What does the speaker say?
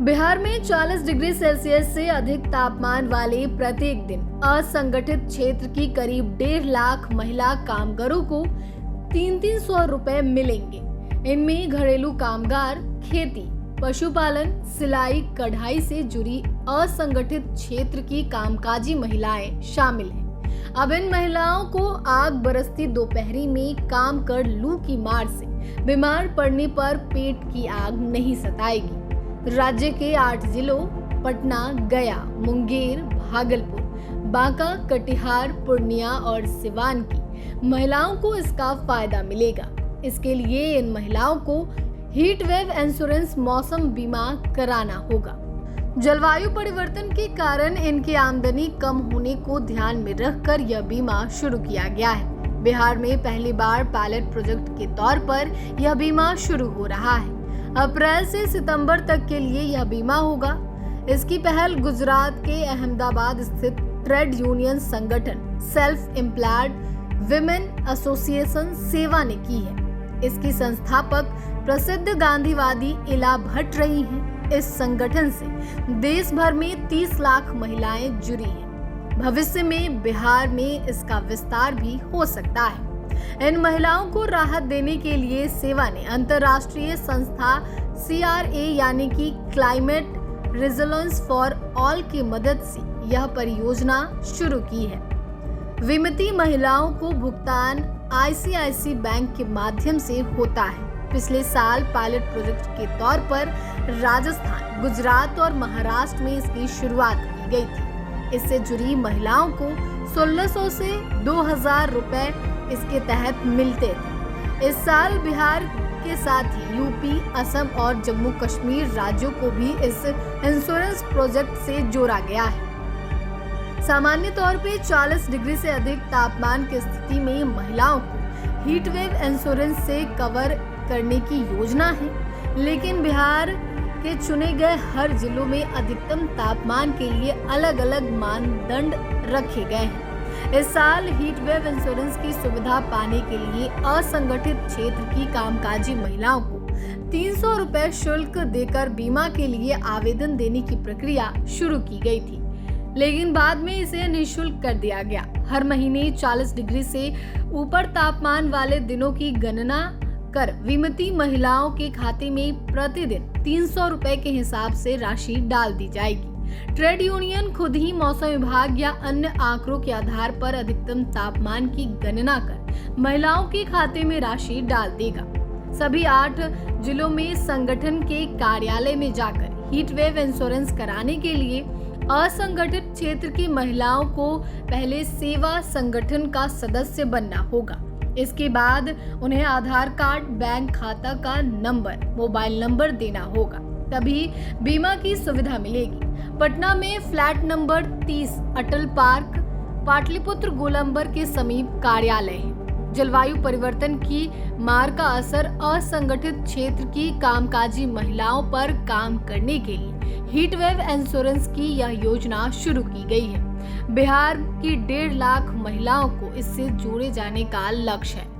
बिहार में 40 degree Celsius से अधिक तापमान वाले प्रत्येक दिन असंगठित क्षेत्र की करीब 1.5 लाख महिला कामगारों को 300 रुपए मिलेंगे। इनमें घरेलू कामगार, खेती, पशुपालन, सिलाई, कढ़ाई से जुड़ी असंगठित क्षेत्र की कामकाजी महिलाएं शामिल हैं। अब इन महिलाओं को आग बरसती दोपहरी में काम कर लू की मार से बीमार पड़ने पर पेट की आग नहीं सताएगी। राज्य के 8 जिलों पटना, गया, मुंगेर, भागलपुर, बांका, कटिहार, पूर्णिया और सिवान की महिलाओं को इसका फायदा मिलेगा। इसके लिए इन महिलाओं को हीट वेव इंश्योरेंस मौसम बीमा कराना होगा। जलवायु परिवर्तन के कारण इनकी आमदनी कम होने को ध्यान में रखकर यह बीमा शुरू किया गया है। बिहार में पहली बार पायलट प्रोजेक्ट के तौर पर यह बीमा शुरू हो रहा है। अप्रैल से सितंबर तक के लिए यह बीमा होगा। इसकी पहल गुजरात के अहमदाबाद स्थित ट्रेड यूनियन संगठन सेल्फ एम्प्लॉयड विमेन एसोसिएशन सेवा ने की है। इसकी संस्थापक प्रसिद्ध गांधीवादी इला भट्ट रही हैं। इस संगठन से देश भर में 30 लाख महिलाएं जुड़ी हैं। भविष्य में बिहार में इसका विस्तार भी हो सकता है। इन महिलाओं को राहत देने के लिए सेवा ने अंतर्राष्ट्रीय संस्था CRA यानी कि क्लाइमेट रेजिलियंस फॉर ऑल की मदद से यह परियोजना शुरू की है। विमती महिलाओं को भुगतान ICICI बैंक के माध्यम से होता है। पिछले साल पायलट प्रोजेक्ट के तौर पर राजस्थान, गुजरात और महाराष्ट्र में इसकी शुरुआत की गई थी। इससे जुड़ी महिलाओं को 1600 से 2000 रुपए इसके तहत मिलते थे। इस साल बिहार के साथ ही यूपी, असम और जम्मू कश्मीर राज्यों को भी इस इंश्योरेंस प्रोजेक्ट से जोड़ा गया है। सामान्य तौर पे 40 डिग्री से अधिक तापमान की स्थिति में महिलाओं को हीट वेव इंश्योरेंस से कवर करने की योजना है, लेकिन बिहार के चुने गए हर जिलों में अधिकतम तापमान के लिए अलग अलग मानदंड रखे गए हैं। इस साल हीट वेव इंश्योरेंस की सुविधा पाने के लिए असंगठित क्षेत्र की कामकाजी महिलाओं को 300 रुपए शुल्क देकर बीमा के लिए आवेदन देने की प्रक्रिया शुरू की गई थी, लेकिन बाद में इसे निःशुल्क कर दिया गया। हर महीने 40 डिग्री से ऊपर तापमान वाले दिनों की गणना कर विमती महिलाओं के खाते में प्रतिदिन 300 रुपए के हिसाब से राशि डाल दी जाएगी। ट्रेड यूनियन खुद ही मौसम विभाग या अन्य आंकड़ों के आधार पर अधिकतम तापमान की गणना कर महिलाओं के खाते में राशि डाल देगा। सभी 8 जिलों में संगठन के कार्यालय में जाकर हीट वेव इंश्योरेंस कराने के लिए असंगठित क्षेत्र की महिलाओं को पहले सेवा संगठन का सदस्य बनना होगा। इसके बाद उन्हें आधार कार्ड, बैंक खाता का नंबर, मोबाइल नंबर देना होगा, तभी बीमा की सुविधा मिलेगी। पटना में फ्लैट नंबर 30 अटल पार्क, पाटलिपुत्र गोलंबर के समीप कार्यालय है। जलवायु परिवर्तन की मार का असर असंगठित क्षेत्र की कामकाजी महिलाओं पर काम करने के लिए हीट वेव इंश्योरेंस की यह योजना शुरू की गई है। बिहार की 1.5 लाख महिलाओं को इससे जोड़े जाने का लक्ष्य है।